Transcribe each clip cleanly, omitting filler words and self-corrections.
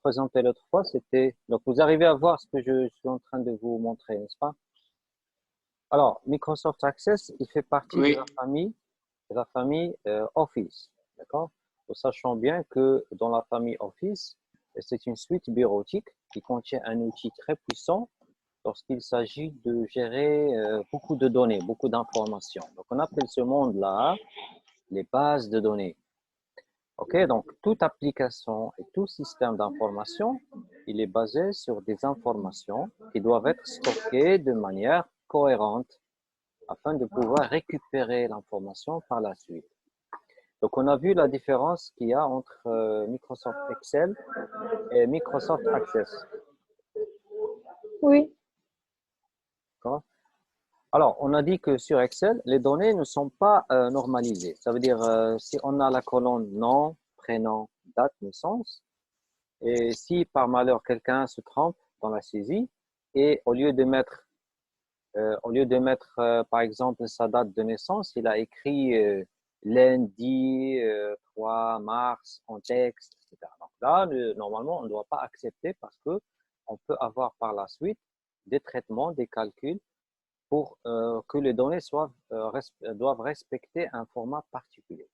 présenté l'autre fois, c'était... Donc, vous arrivez à voir ce que je suis en train de vous montrer, n'est-ce pas? Alors, Microsoft Access, il fait partie Oui, de la famille Office, d'accord? En sachant bien que dans la famille Office, c'est une suite bureautique qui contient un outil très puissant lorsqu'il s'agit de gérer beaucoup de données, beaucoup d'informations. Donc, on appelle ce monde-là les bases de données. OK, donc toute application et tout système d'information, il est basé sur des informations qui doivent être stockées de manière cohérente afin de pouvoir récupérer l'information par la suite. Donc, on a vu la différence qu'il y a entre Microsoft Excel et Microsoft Access. Oui, Alors, on a dit que sur Excel, les données ne sont pas normalisées. Ça veut dire, si on a la colonne nom, prénom, date, naissance, et si par malheur quelqu'un se trompe dans la saisie, et au lieu de mettre par exemple sa date de naissance, il a écrit lundi 3 mars en texte, etc. Donc là, normalement, on ne doit pas accepter parce que on peut avoir par la suite des traitements, des calculs pour que les données doivent respecter un format particulier.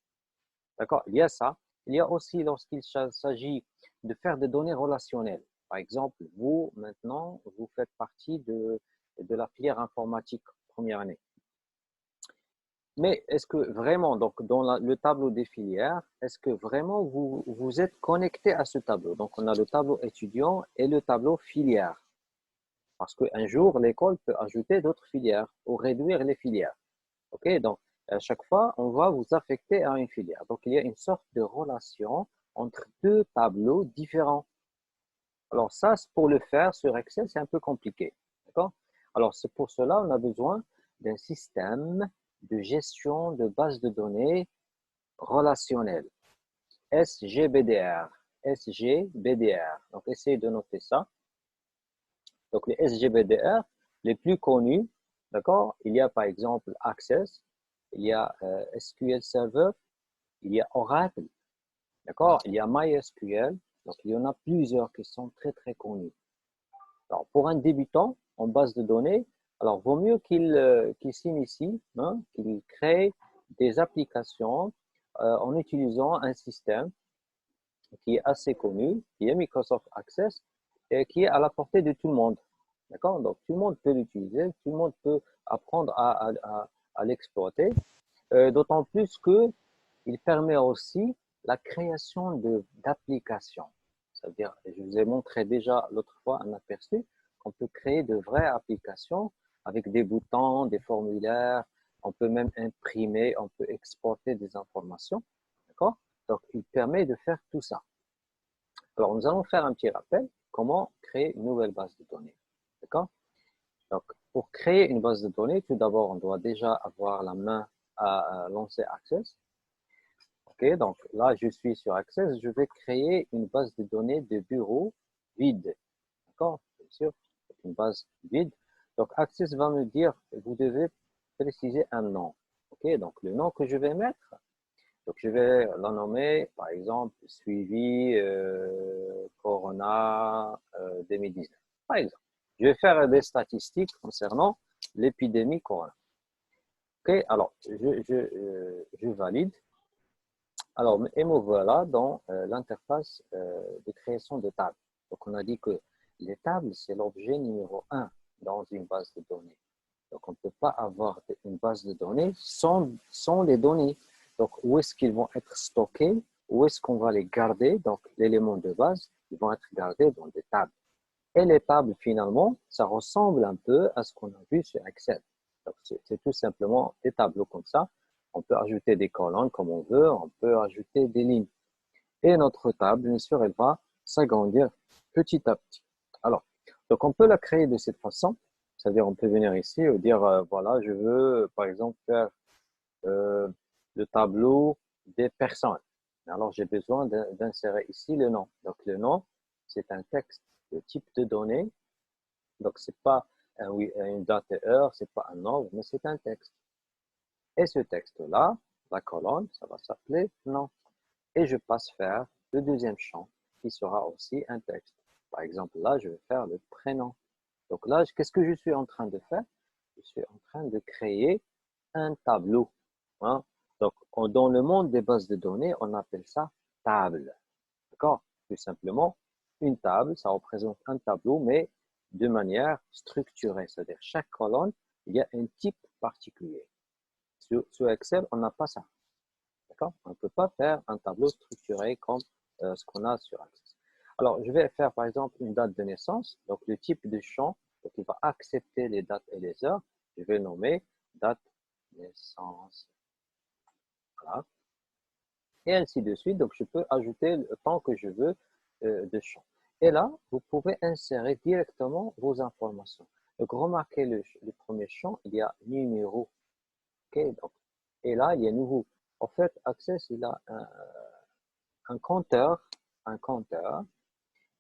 D'accord? Il y a ça. Il y a aussi lorsqu'il s'agit de faire des données relationnelles. Par exemple, vous, maintenant, vous faites partie de la filière informatique première année. Mais est-ce que vraiment, donc dans le tableau des filières, est-ce que vraiment vous êtes connecté à ce tableau? Donc, on a le tableau étudiant et le tableau filière. Parce qu'un jour, l'école peut ajouter d'autres filières ou réduire les filières. OK? Donc, à chaque fois, on va vous affecter à une filière. Donc, il y a une sorte de relation entre deux tableaux différents. Alors, ça, pour le faire sur Excel, c'est un peu compliqué. D'accord? Alors, c'est pour cela on a besoin d'un système de gestion de base de données relationnelle. SGBDR. SGBDR. Donc, essayez de noter ça. Donc, les SGBDR, les plus connus, d'accord? Il y a par exemple Access, il y a SQL Server, il y a Oracle, d'accord? Il y a MySQL. Donc, il y en a plusieurs qui sont très, très connus. Alors, pour un débutant en base de données, alors, vaut mieux qu'il s'initie, hein, qu'il crée des applications en utilisant un système qui est assez connu, qui est Microsoft Access, et qui est à la portée de tout le monde. D'accord? Donc, tout le monde peut l'utiliser, tout le monde peut apprendre à l'exploiter, d'autant plus qu'il permet aussi la création d'applications. C'est-à-dire, je vous ai montré déjà l'autre fois un aperçu qu'on peut créer de vraies applications avec des boutons, des formulaires, on peut même imprimer, on peut exporter des informations. D'accord? Donc, il permet de faire tout ça. Alors, nous allons faire un petit rappel. Comment créer une nouvelle base de données? D'accord? Donc, pour créer une base de données, tout d'abord, on doit déjà avoir la main à lancer Access. OK, donc là, je suis sur Access. Je vais créer une base de données de bureau vide. D'accord? Bien sûr, c'est une base vide. Donc, Access va me dire, vous devez préciser un nom. OK, donc le nom que je vais mettre, donc je vais la nommer, par exemple, suivi Corona 2019. Par exemple, je vais faire des statistiques concernant l'épidémie Corona. OK, alors je valide. Alors, et me voilà dans l'interface de création de tables. Donc, on a dit que les tables, c'est l'objet numéro 1 dans une base de données. Donc, on ne peut pas avoir une base de données sans les données. Donc, où est-ce qu'ils vont être stockés? Où est-ce qu'on va les garder? Donc, l'élément de base, ils vont être gardés dans des tables. Et les tables, finalement, ça ressemble un peu à ce qu'on a vu sur Excel. Donc, c'est tout simplement des tableaux comme ça. On peut ajouter des colonnes comme on veut, on peut ajouter des lignes. Et notre table, bien sûr, elle va s'agrandir petit à petit. Alors, donc on peut la créer de cette façon. C'est-à-dire, on peut venir ici et dire, voilà, je veux, par exemple, faire euh, le tableau des personnes. Alors, j'ai besoin d'insérer ici le nom. Donc, le nom, c'est un texte de type de données. Donc, c'est pas une date et heure, c'est pas un nombre, mais c'est un texte. Et ce texte-là, la colonne, ça va s'appeler nom. Et je passe faire le deuxième champ. qui sera aussi un texte. Par exemple, là, je vais faire le prénom. Donc là, qu'est-ce que je suis en train de faire? Je suis en train de créer un tableau. Hein? Donc, dans le monde des bases de données, on appelle ça table. D'accord? Tout simplement, une table, ça représente un tableau, mais de manière structurée. C'est-à-dire, chaque colonne, il y a un type particulier. Sur Excel, on n'a pas ça. D'accord? On ne peut pas faire un tableau structuré comme ce qu'on a sur Access. Alors, je vais faire par exemple une date de naissance. Donc, le type de champ, donc, il va accepter les dates et les heures. Je vais nommer date naissance. Voilà. Et ainsi de suite. Donc, je peux ajouter le temps que je veux de champ. Et là, vous pouvez insérer directement vos informations. Donc, remarquez le premier champ, il y a numéro. Okay? Donc, et là, il y a nouveau. En fait, Access, il a un compteur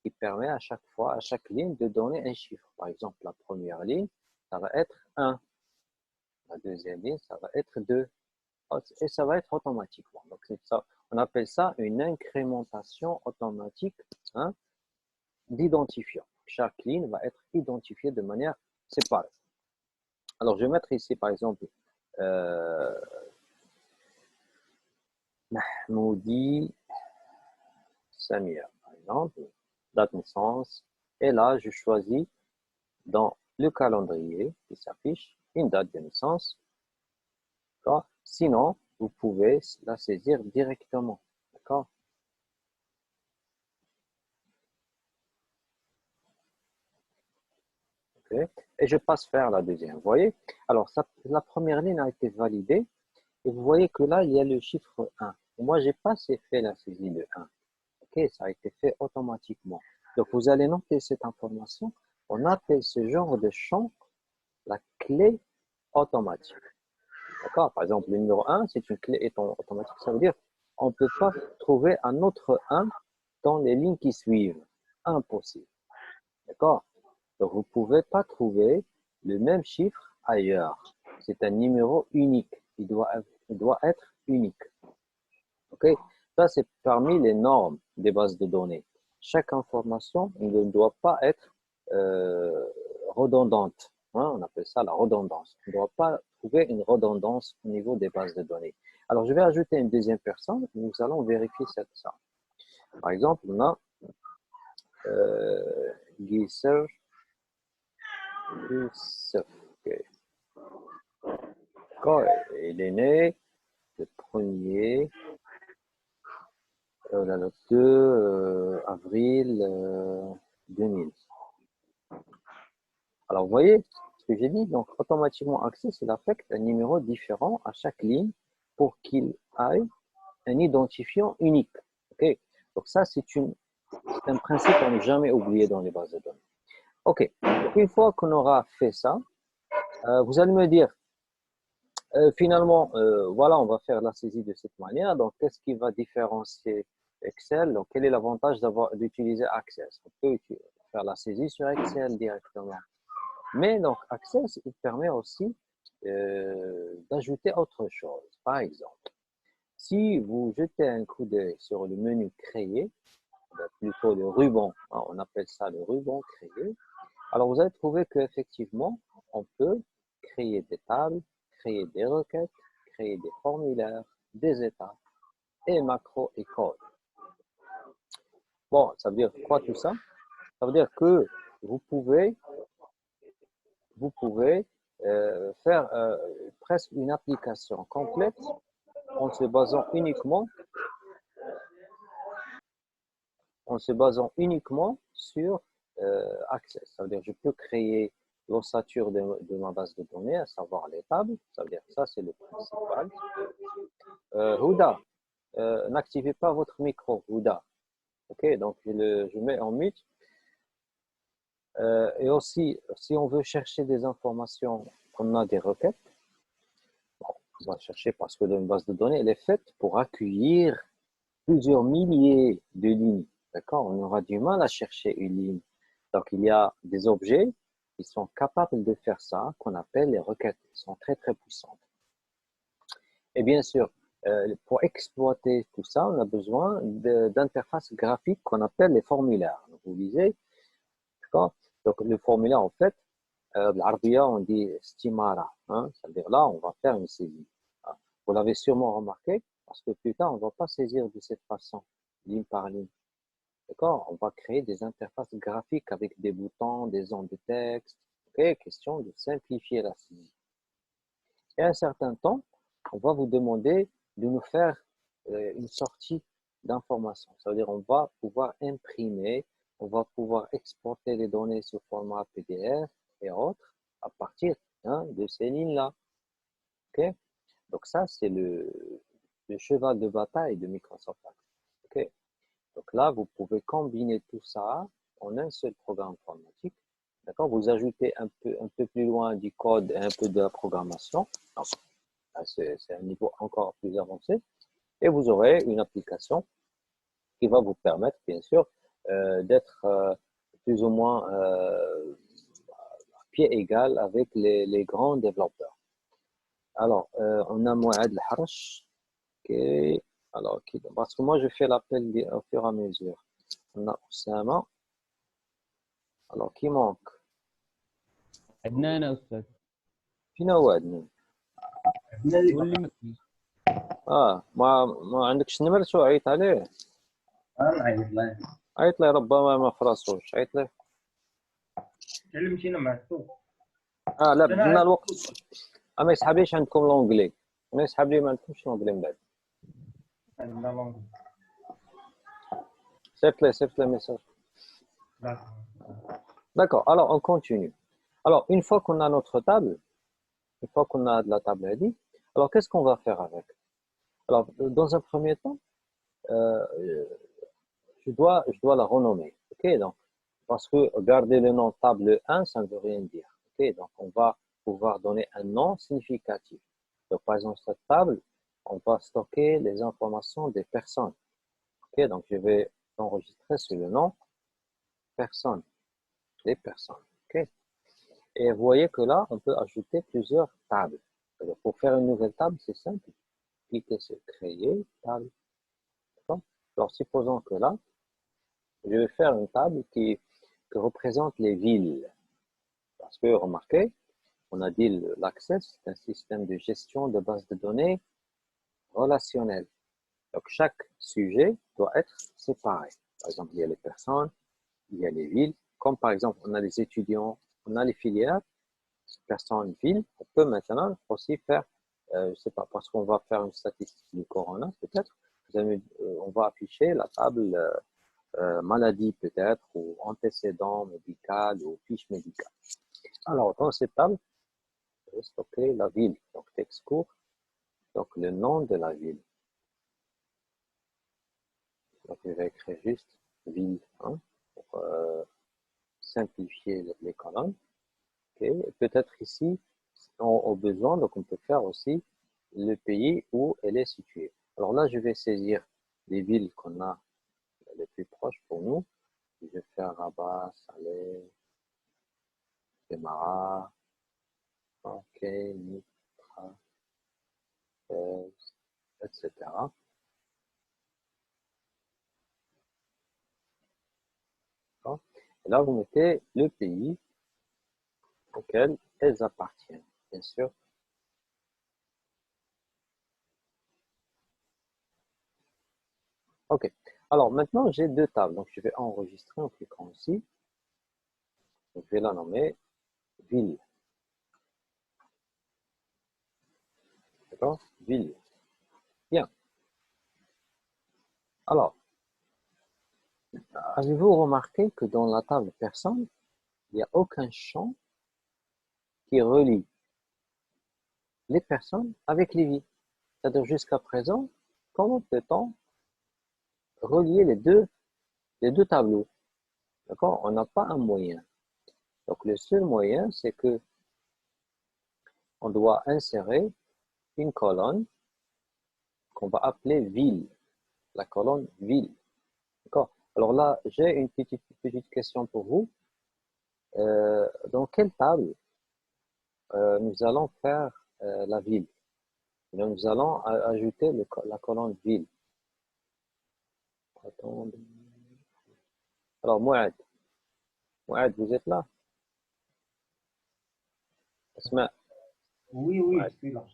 qui permet à chaque fois, à chaque ligne, de donner un chiffre. Par exemple, la première ligne, ça va être 1. La deuxième ligne, ça va être 2. Et ça va être automatiquement. Donc, ça, on appelle ça une incrémentation automatique, hein, d'identifiant. Chaque ligne va être identifiée de manière séparée. Alors, je vais mettre ici, par exemple, Mahmoudi Samir, par exemple, date de naissance. Et là, je choisis dans le calendrier qui s'affiche une date de naissance. Sinon, vous pouvez la saisir directement. D'accord? Okay. Et je passe faire la deuxième. Vous voyez? Alors, ça, la première ligne a été validée. Et vous voyez que là, il y a le chiffre 1. Moi, je n'ai pas fait la saisie de 1. OK? Ça a été fait automatiquement. Donc, vous allez noter cette information. On appelle ce genre de champ la clé automatique. D'accord? Par exemple, le numéro 1, c'est une clé automatique. Ça veut dire qu'on ne peut pas trouver un autre 1 dans les lignes qui suivent. Impossible. D'accord? Donc, vous ne pouvez pas trouver le même chiffre ailleurs. C'est un numéro unique. Il doit être unique. OK? Ça, c'est parmi les normes des bases de données. Chaque information ne doit pas être redondante. Hein? On appelle ça la redondance. On ne doit pas trouver une redondance au niveau des bases de données. Alors, je vais ajouter une deuxième personne. Nous allons vérifier ça. Par exemple, on a Guisser Youssef. Okay. D'accord. Il est né le 1er le 2 avril 2000. Alors, vous voyez ce que j'ai dit? Donc, automatiquement, Access, il affecte un numéro différent à chaque ligne pour qu'il aille un identifiant unique. OK? Donc, ça, c'est un principe à ne jamais oublier dans les bases de données. OK. Donc, une fois qu'on aura fait ça, vous allez me dire, finalement, voilà, on va faire la saisie de cette manière. Donc, qu'est-ce qui va différencier Excel? Donc, quel est l'avantage d'utiliser Access? On peut faire la saisie sur Excel directement. Mais donc, Access, il permet aussi d'ajouter autre chose. Par exemple, si vous jetez un coup d'œil sur le menu Créer, plutôt le ruban, hein, on appelle ça le ruban Créer, alors vous allez trouver qu'effectivement, on peut créer des tables, créer des requêtes, créer des formulaires, des étapes, et macros et code. Bon, ça veut dire quoi tout ça? Ça veut dire que vous pouvez faire presque une application complète en se basant uniquement sur Access. Ça veut dire que je peux créer l'ossature de ma base de données, à savoir les tables. Ça veut dire que ça, c'est le principal. Houda, n'activez pas votre micro, Houda. OK, donc je mets en mute. Et aussi, si on veut chercher des informations, on a des requêtes. Bon, on va chercher parce que une base de données, elle est faite pour accueillir plusieurs milliers de lignes. D'accord? On aura du mal à chercher une ligne. Donc, il y a des objets qui sont capables de faire ça, qu'on appelle les requêtes. Ils sont très, très puissantes. Et bien sûr, Pour exploiter tout ça, on a besoin d'interfaces graphiques qu'on appelle les formulaires. Donc, vous lisez, d'accord? Donc, le formulaire, en fait, l'Arabia, on dit stimara, hein, c'est-à-dire là, on va faire une saisie. Hein. Vous l'avez sûrement remarqué, parce que plus tard, on ne va pas saisir de cette façon, ligne par ligne. D'accord? On va créer des interfaces graphiques avec des boutons, des zones de texte. Ok? Question de simplifier la saisie. Et à un certain temps, on va vous demander de nous faire une sortie d'informations. Ça veut dire on va pouvoir imprimer, on va pouvoir exporter les données sous format PDF et autres à partir de ces lignes-là. Okay? Donc ça, c'est le cheval de bataille de Microsoft Access. Okay? Donc là, vous pouvez combiner tout ça en un seul programme informatique. D'accord? Vous ajoutez un peu plus loin du code et un peu de la programmation. C'est un niveau encore plus avancé. Et vous aurez une application qui va vous permettre, bien sûr, d'être plus ou moins à pied égal avec les grands développeurs. Alors, on a Mouad Al-Harash. Okay. Alors, parce que moi, je fais l'appel au fur et à mesure. On a Oussama. Alors, qui manque? عدنان يا أستاذ. فين هو عدنان؟ هو اللي مكي. ما عندكش النمر شو عيط عليه؟ نعيط له. عيط له ربما ما في راسوش عيط له. مشينا مع السوق. لا بدلنا الوقت. ما يسحبليش عندكم لونجلي. ما يسحب لي ما عندكمش لونجلي من بعد. عندنا لونجلي. صيفط لي ميساج. D'accord, alors on continue. Alors, une fois qu'on a notre table, une fois qu'on a de la table ready, alors qu'est-ce qu'on va faire avec? Alors, dans un premier temps, je dois la renommer. Ok, donc, parce que garder le nom table 1, ça ne veut rien dire. Ok, donc on va pouvoir donner un nom significatif. Donc, par exemple, cette table, on va stocker les informations des personnes. Ok, donc je vais enregistrer sur le nom personne, les personnes. Ok, et vous voyez que là, on peut ajouter plusieurs tables. Alors, pour faire une nouvelle table, c'est simple. Cliquez sur créer table. Alors, supposons que là, je vais faire une table qui représente les villes. Parce que, remarquez, on a dit l'Access, c'est un système de gestion de base de données relationnelle. Donc, chaque sujet doit être séparé. Par exemple, il y a les personnes, il y a les villes. Comme par exemple, on a les étudiants, on a les filières, personnes, villes. On peut maintenant aussi faire, je ne sais pas, parce qu'on va faire une statistique du corona, peut-être, on va afficher la table maladie peut-être, ou antécédent médical, ou fiche médicale. Alors, dans cette table, je vais stocker la ville. Donc, texte court, donc le nom de la ville. Donc, je vais écrire juste ville, hein, pour simplifier les colonnes. Okay. Peut-être ici, au besoin, donc on peut faire aussi le pays où elle est située. Alors là, je vais saisir les villes qu'on a les plus proches pour nous. Je vais faire Rabat, Salé, Temara, ok, Mitra, etc. Et là, vous mettez le pays auquel elles appartiennent, bien sûr. Ok. Alors maintenant, j'ai deux tables. Donc, je vais enregistrer en cliquant ici. Je vais la nommer ville. D'accord? Ville. Bien. Alors, avez-vous remarqué que dans la table personne, il n'y a aucun champ qui relie les personnes avec les villes? C'est-à-dire jusqu'à présent, comment peut-on relier les deux tableaux? D'accord? On n'a pas un moyen. Donc, le seul moyen, c'est que on doit insérer une colonne qu'on va appeler ville. La colonne ville. D'accord? Alors là, j'ai une petite question pour vous. Dans quelle table nous allons faire la ville? Et donc, nous allons ajouter la colonne ville. Attendez. Alors, Mouad, vous êtes là? Asma, Oui, oui, Ouais. je suis là.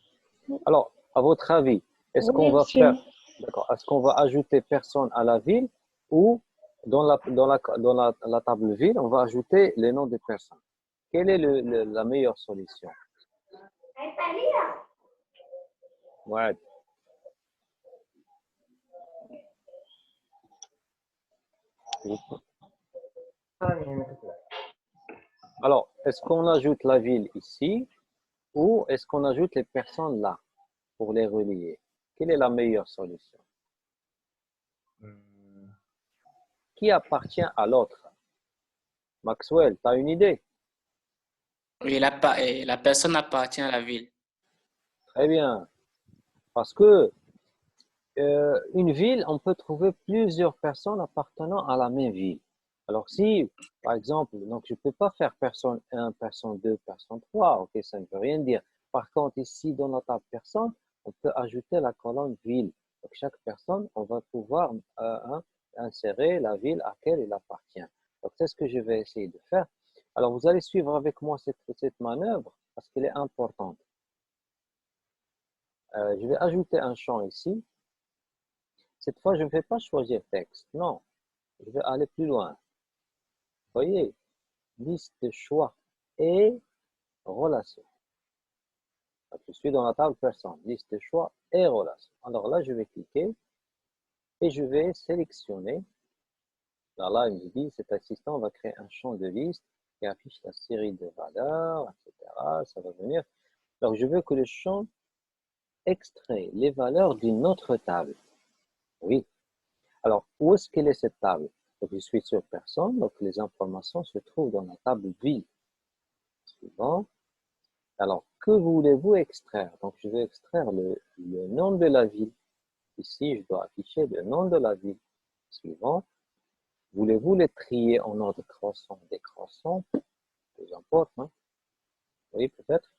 alors, à votre avis, est-ce qu'on Oui, va monsieur. faire, d'accord, est-ce qu'on va ajouter personne à la ville ou dans la table ville, on va ajouter les noms des personnes? Quelle est la meilleure solution? Ouais. Alors, est-ce qu'on ajoute la ville ici ou est-ce qu'on ajoute les personnes là pour les relier? Quelle est la meilleure solution? Qui appartient à l'autre? Maxwell, tu as une idée? Oui, la personne appartient à la ville. Très bien. Parce que une ville, on peut trouver plusieurs personnes appartenant à la même ville. Alors si, par exemple, donc je ne peux pas faire personne 1, personne 2, personne 3, ok, ça ne veut rien dire. Par contre, ici, dans la table personne, on peut ajouter la colonne ville. Donc chaque personne, on va pouvoir insérer la ville à laquelle il appartient. Donc c'est ce que je vais essayer de faire. Alors vous allez suivre avec moi cette manœuvre parce qu'elle est importante. Je vais ajouter un champ ici. Cette fois, je ne vais pas choisir texte. Non, je vais aller plus loin. Vous voyez, liste de choix et relation. Donc, je suis dans la table personne, liste de choix et relation. Alors là, je vais cliquer et je vais sélectionner. Là, il me dit, cet assistant va créer un champ de liste qui affiche la série de valeurs, etc. Ça va venir. Donc, je veux que le champ extrait les valeurs d'une autre table. Oui. Alors, où est-ce qu'elle est cette table? Donc, je suis sur personne, donc les informations se trouvent dans la table ville. Suivant. Alors, que voulez-vous extraire? Donc, je vais extraire le nom de la ville. Ici, je dois afficher le nom de la ville. Suivant. Voulez-vous les trier en ordre croissant, décroissant? Peu importe, hein? Oui, peut-être.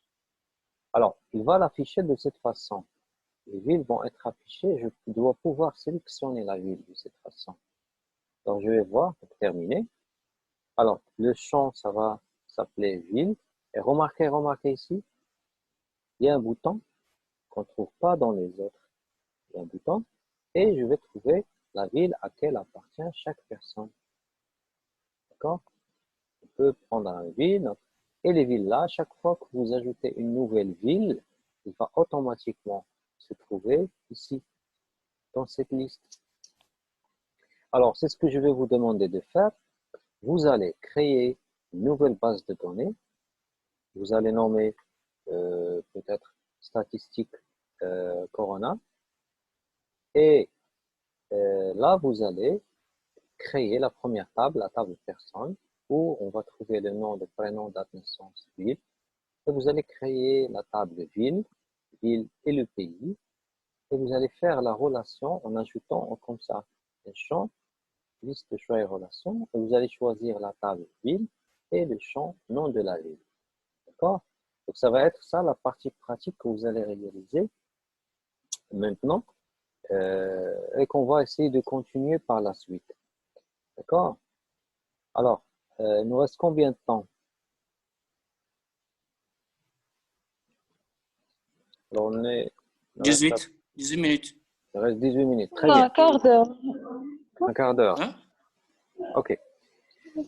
Alors, il va l'afficher de cette façon. Les villes vont être affichées. Je dois pouvoir sélectionner la ville de cette façon. Donc, je vais voir pour terminer. Alors, le champ, ça va s'appeler ville. Et remarquez ici, il y a un bouton qu'on ne trouve pas dans les autres. Il y a un bouton et je vais trouver la ville à laquelle appartient chaque personne. D'accord? On peut prendre une ville et les villes là, chaque fois que vous ajoutez une nouvelle ville, il va automatiquement se trouver ici, dans cette liste. Alors, c'est ce que je vais vous demander de faire. Vous allez créer une nouvelle base de données. Vous allez nommer peut-être statistique Corona. Et là, vous allez créer la première table, la table personne, où on va trouver le nom, le prénom, date de naissance, ville. Et vous allez créer la table ville et le pays. Et vous allez faire la relation en ajoutant comme ça un champ, liste de choix et relations. Et vous allez choisir la table ville et le champ nom de la ville. D'accord? Donc, ça va être ça la partie pratique que vous allez réaliser maintenant et qu'on va essayer de continuer par la suite. D'accord? Alors, il nous reste combien de temps? Alors, on est... 18 minutes. Il reste 18 minutes. Très Non, bien. un quart d'heure. Un quart d'heure. Hein? OK.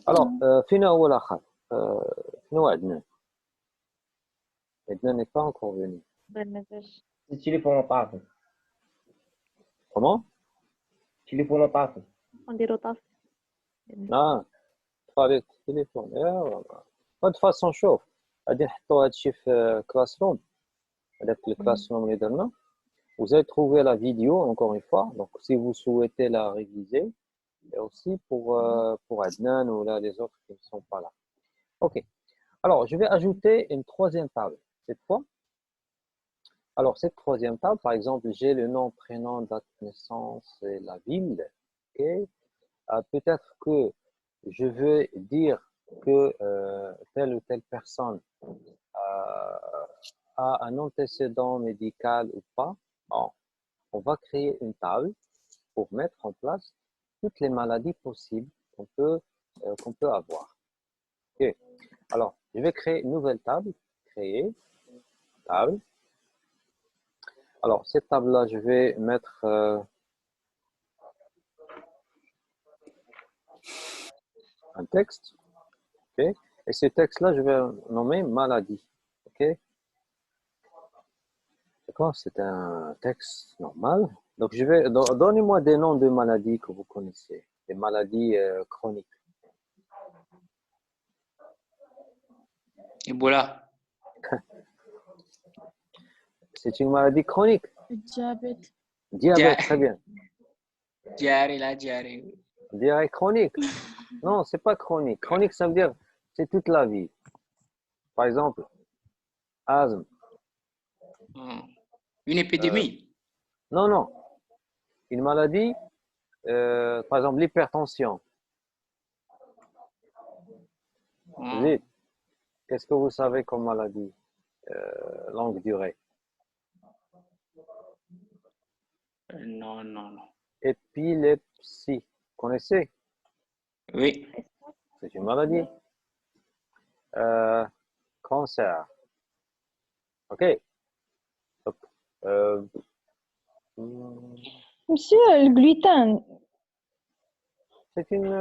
Alors, فينا أول آخر شنو عندنا؟ عندنا n'est pas encore venu. تليفون طافي. Comment? تليفون طافي. نديرو طاف. Ah, طفالي التليفون. de toute façon شوف غادي نحطوا هادشي في كلاس روم. هذاك الكلاس روم اللي درنا. Vous allez trouver la vidéo encore une fois. Donc, si vous souhaitez la réviser, et aussi pour Adnan ou là les autres qui ne sont pas là. OK. Alors, je vais ajouter une troisième table cette fois. Alors, cette troisième table, par exemple, j'ai le nom, prénom, date de naissance et la ville. OK. Peut-être que je veux dire que telle ou telle personne a un antécédent médical ou pas, bon, on va créer une table pour mettre en place toutes les maladies possibles qu'on peut avoir. Ok. Alors, je vais créer une nouvelle table. Créer, table. Alors, cette table-là, je vais mettre un texte. Ok. Et ce texte-là, je vais nommer maladie. Ok. D'accord, c'est un texte normal. Donc, donnez-moi des noms de maladies que vous connaissez, des maladies chroniques. Ebola. C'est une maladie chronique. Diabète. Diabète, très bien. Diarrhée, la diarrhée. Diarrhée chronique. Non, c'est pas chronique. Chronique, ça veut dire c'est toute la vie. Par exemple, asthme. Une épidémie. Non, non. Une maladie, par exemple, l'hypertension. Vite. Qu'est-ce que vous savez comme maladie longue durée? Non, non, non. Épilepsie. Vous connaissez? Oui. C'est une maladie. Cancer. OK. Donc, Monsieur, le gluten, c'est une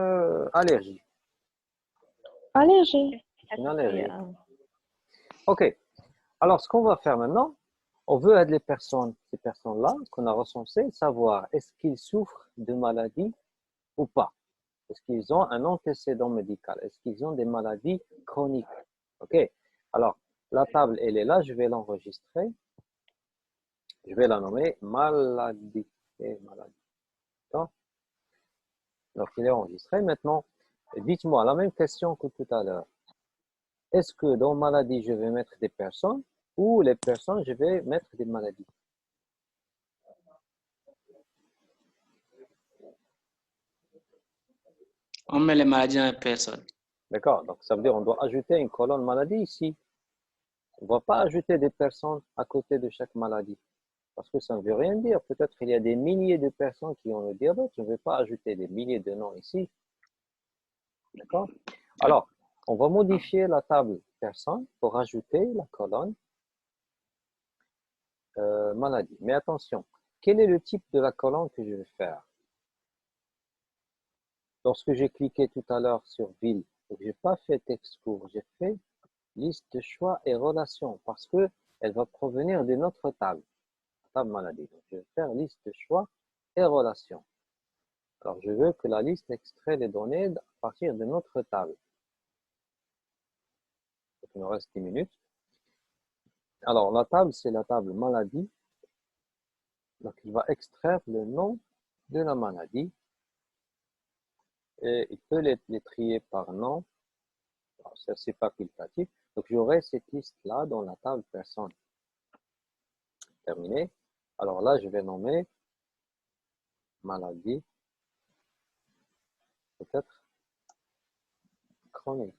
allergie. allergie. Une allergie. OK. Alors, ce qu'on va faire maintenant, on veut aider ces personnes-là qu'on a recensées, savoir est-ce qu'ils souffrent de maladies ou pas. Est-ce qu'ils ont un antécédent médical? Est-ce qu'ils ont des maladies chroniques? OK. Alors, la table, elle est là. Je vais l'enregistrer. Je vais la nommer maladie. Maladie. Donc, il est enregistré. Maintenant, dites-moi la même question que tout à l'heure. Est-ce que dans maladie, je vais mettre des personnes ou les personnes, je vais mettre des maladies? On met les maladies dans les personnes. D'accord. Donc, ça veut dire qu'on doit ajouter une colonne maladie ici. On ne va pas ajouter des personnes à côté de chaque maladie. Parce que ça ne veut rien dire. Peut-être qu'il y a des milliers de personnes qui ont le diabète. Je ne vais pas ajouter des milliers de noms ici. D'accord? Alors, on va modifier la table personne pour ajouter la colonne maladie. Mais attention, quel est le type de la colonne que je vais faire? Lorsque j'ai cliqué tout à l'heure sur ville, je n'ai pas fait texte court, j'ai fait liste de choix et relations parce qu'elle va provenir de notre table, table maladie. Donc, je vais faire liste de choix et relations. Alors, je veux que la liste extrait les données à partir de notre table. Donc, il nous reste 10 minutes. Alors, la table, c'est la table maladie. Donc, il va extraire le nom de la maladie. Et il peut les trier par nom. Ça, c'est facultatif. Donc, j'aurai cette liste-là dans la table personne. Terminé. Alors là, je vais nommer maladie, peut-être chronique.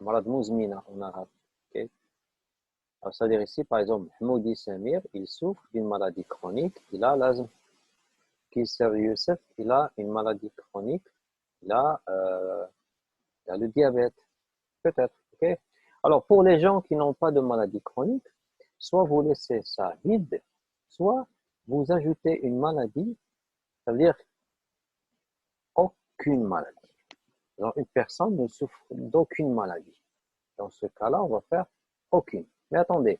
Malade mouzmina en arabe. Okay. Alors, c'est-à-dire ici, par exemple, Hmoudi Samir, il souffre d'une maladie chronique. Il a l'asthme. Kisser Youssef, il a une maladie chronique. Il a le diabète. Peut-être. Okay. Alors, pour les gens qui n'ont pas de maladie chronique, soit vous laissez ça vide, soit vous ajoutez une maladie, ça veut dire aucune maladie. Alors, une personne ne souffre d'aucune maladie. Dans ce cas-là, on va faire aucune. Mais attendez,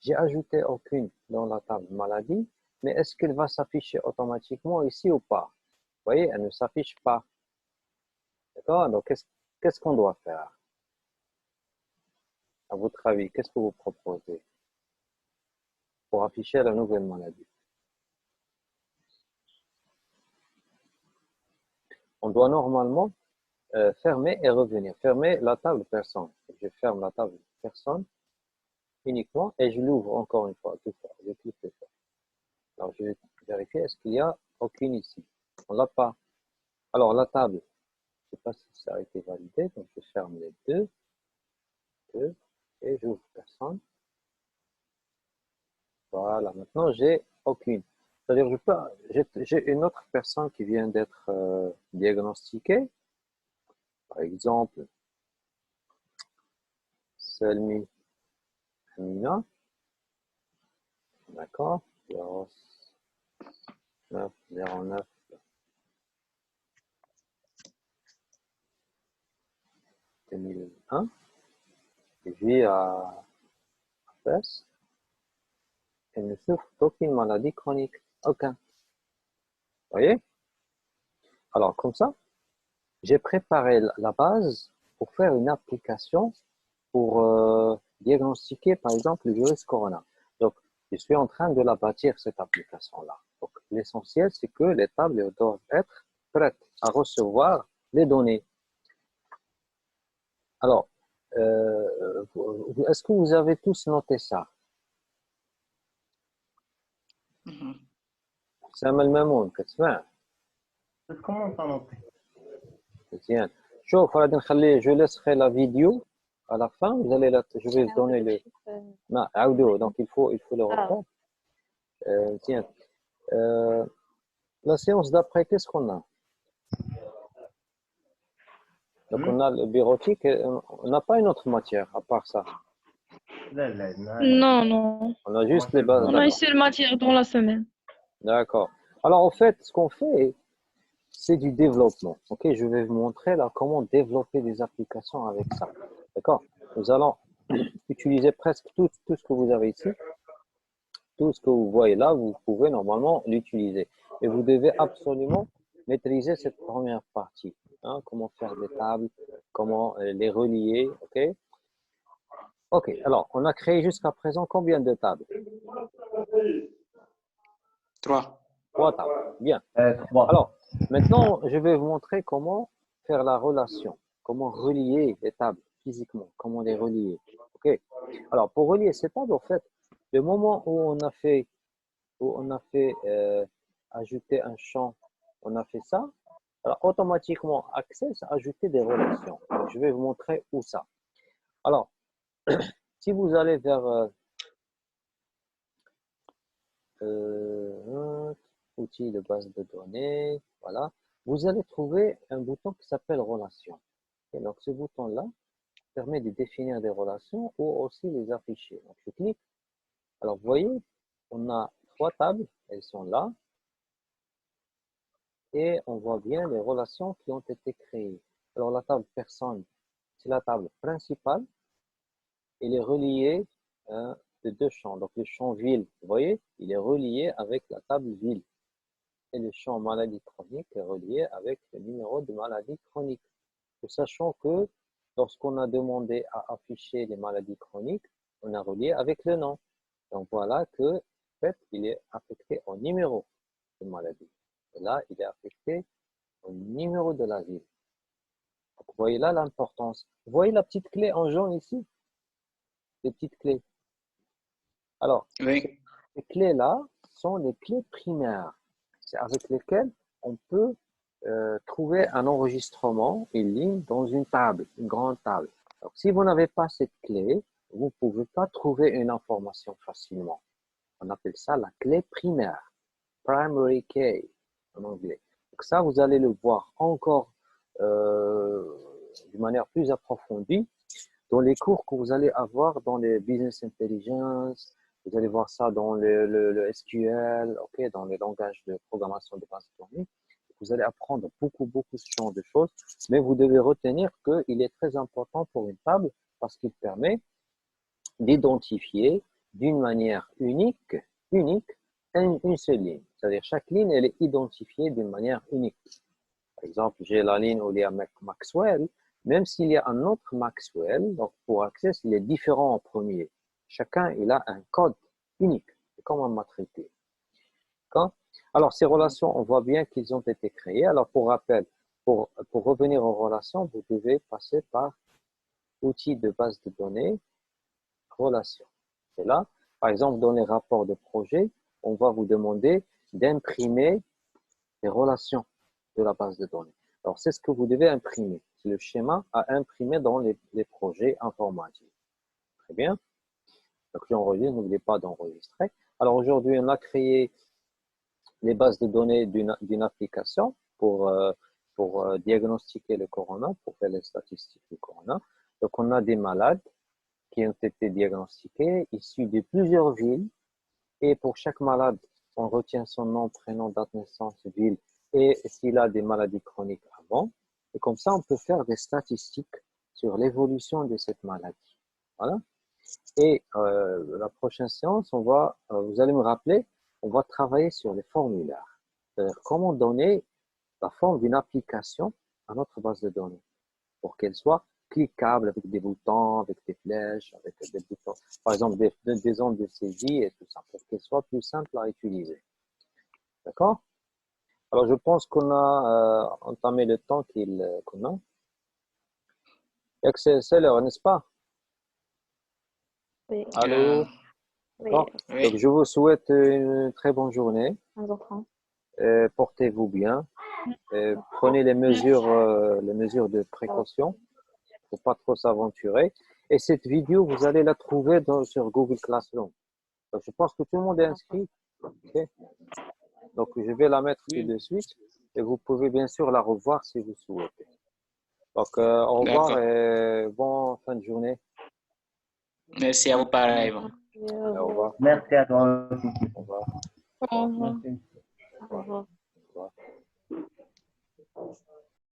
j'ai ajouté aucune dans la table maladie, mais est-ce qu'elle va s'afficher automatiquement ici ou pas? Vous voyez, elle ne s'affiche pas. D'accord? Donc, qu'est-ce qu'on doit faire? À votre avis, qu'est-ce que vous proposez pour afficher la nouvelle maladie? On doit normalement fermer et revenir. Fermer la table personne. Je ferme la table personne uniquement et je l'ouvre encore une fois. Deux fois. Je clique deux fois. Alors, je vais vérifier est-ce qu'il y a aucune ici. On l'a pas. Alors, la table, je ne sais pas si ça a été validé. Donc, je ferme les deux et j'ouvre personne. Voilà, maintenant, j'ai aucune. C'est-à-dire, j'ai une autre personne qui vient d'être diagnostiquée. Par exemple, Selmi Amina. D'accord? 09 2001. Elle vit à Fès. Elle ne souffre d'aucune maladie chronique. Aucun. Vous voyez? Alors, comme ça, j'ai préparé la base pour faire une application pour diagnostiquer, par exemple, le virus corona. Donc, je suis en train de la bâtir, cette application-là. Donc, l'essentiel, c'est que les tables doivent être prêtes à recevoir les données. Alors, est-ce que vous avez tous noté ça? Mhm. سام المامون كتسمع؟ Comment ça noter? مزيان. شوف غادي نخلي جو laisserai la vidéo à la fin, vous allez je vais donner le ما عاودوه donc il faut le refaire. Tiens, la séance d'après, qu'est-ce qu'on a? Donc on a le bureautique, on n'a pas une autre matière à part ça. Non, non. On a juste les bases. On a une seule matière dans la semaine. D'accord. Alors en fait, ce qu'on fait, c'est du développement. Ok, je vais vous montrer là comment développer des applications avec ça. D'accord? Nous allons utiliser presque tout ce que vous avez ici. Tout ce que vous voyez là, vous pouvez normalement l'utiliser. Et vous devez absolument maîtriser cette première partie. Hein, comment faire des tables, comment les relier. Ok? Ok, alors on a créé jusqu'à présent combien de tables? 3. 3 tables. Bien. 3. Alors, maintenant, je vais vous montrer comment faire la relation, comment relier les tables physiquement, comment les relier. Ok. Alors, pour relier ces tables, en fait, le moment où on a fait ajouter un champ, on a fait ça, alors automatiquement, Access a ajouté des relations. Donc, je vais vous montrer où ça. Alors, si vous allez vers outils de base de données, voilà, vous allez trouver un bouton qui s'appelle relations. Et donc, ce bouton-là permet de définir des relations ou aussi les afficher. Donc, je clique. Alors, vous voyez, on a 3 tables, elles sont là. Et on voit bien les relations qui ont été créées. Alors, la table personne, c'est la table principale. Elle est reliée de 2 champs. Donc, le champ ville, vous voyez, il est relié avec la table ville. Et le champ maladie chronique est relié avec le numéro de maladie chronique. Sachant que lorsqu'on a demandé à afficher les maladies chroniques, on a relié avec le nom. Donc voilà que, en fait, il est affecté au numéro de maladie. Et là, il est affecté au numéro de la ville. Donc, vous voyez là l'importance. Vous voyez la petite clé en jaune ici? Les petites clés. Alors, Oui. ces clés-là sont les clés primaires. C'est avec lesquelles on peut trouver un enregistrement, une ligne dans une table, une grande table. Donc, si vous n'avez pas cette clé, vous ne pouvez pas trouver une information facilement. On appelle ça la clé primaire, primary key en anglais. Donc ça, vous allez le voir encore d'une manière plus approfondie dans les cours que vous allez avoir dans les business intelligence. Vous allez voir ça dans le SQL, okay, dans les langages de programmation de base de données. Vous allez apprendre beaucoup ce genre de choses, mais vous devez retenir qu'il est très important pour une table parce qu'il permet d'identifier d'une manière unique une seule ligne. C'est-à-dire chaque ligne, elle est identifiée d'une manière unique. Par exemple, j'ai la ligne où il y a Maxwell, même s'il y a un autre Maxwell, donc pour Access, il est différent en premier. Chacun, il a un code unique, c'est comme un matricule. Alors, ces relations, on voit bien qu'ils ont été créées. Alors, pour rappel, pour revenir aux relations, vous devez passer par outils de base de données, relations. Et là, par exemple, dans les rapports de projet, on va vous demander d'imprimer les relations de la base de données. Alors, c'est ce que vous devez imprimer. C'est le schéma à imprimer dans les projets informatiques. Très bien. Donc, j'enregistre, n'oubliez pas d'enregistrer. Alors aujourd'hui, on a créé les bases de données d'une application pour diagnostiquer le corona, pour faire les statistiques du corona. Donc, on a des malades qui ont été diagnostiqués, issus de plusieurs villes. Et pour chaque malade, on retient son nom, prénom, date de naissance, ville et s'il a des maladies chroniques avant. Et comme ça, on peut faire des statistiques sur l'évolution de cette maladie. Voilà. Et la prochaine séance, vous allez me rappeler, on va travailler sur les formulaires. C'est-à-dire comment donner la forme d'une application à notre base de données pour qu'elle soit cliquable avec des boutons, avec des flèches, avec des boutons, par exemple des ondes de saisie et tout ça, pour qu'elle soit plus simple à utiliser. D'accord? Alors, je pense qu'on a entamé le temps qu'on a. Et que c'est l'heure, n'est-ce pas? Oui, Allô? oui, D'accord. Oui. Donc, je vous souhaite une très bonne journée. 11h30. Portez-vous bien. Prenez les mesures de précaution pour pas trop s'aventurer. Et cette vidéo, vous allez la trouver sur Google Classroom. Donc, je pense que tout le monde est inscrit. Okay? Donc, je vais la mettre tout de suite. Et vous pouvez bien sûr la revoir si vous souhaitez. Donc, au revoir D'accord. et bonne fin de journée. Merci à vous pareillement. Au revoir. Merci à toi aussi. Au revoir. Au revoir. Merci.